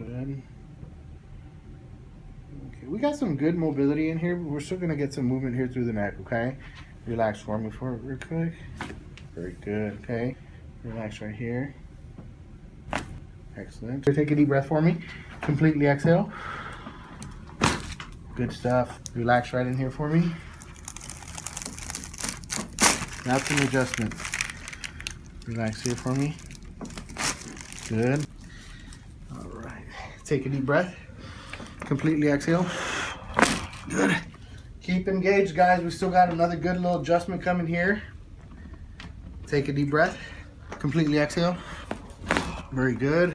Good. Okay, we got some good mobility in here. We're still gonna get some movement here through the neck, okay? Relax for me for it real quick. Very good, okay? Relax right here. Excellent. So take a deep breath for me. Completely exhale. Good stuff. Relax right in here for me. Now some adjustment. Relax here for me. Good. All right. Take a deep breath. Completely exhale. Good. Keep engaged, guys. We still got another good little adjustment coming here. Take a deep breath. Completely exhale. Very good.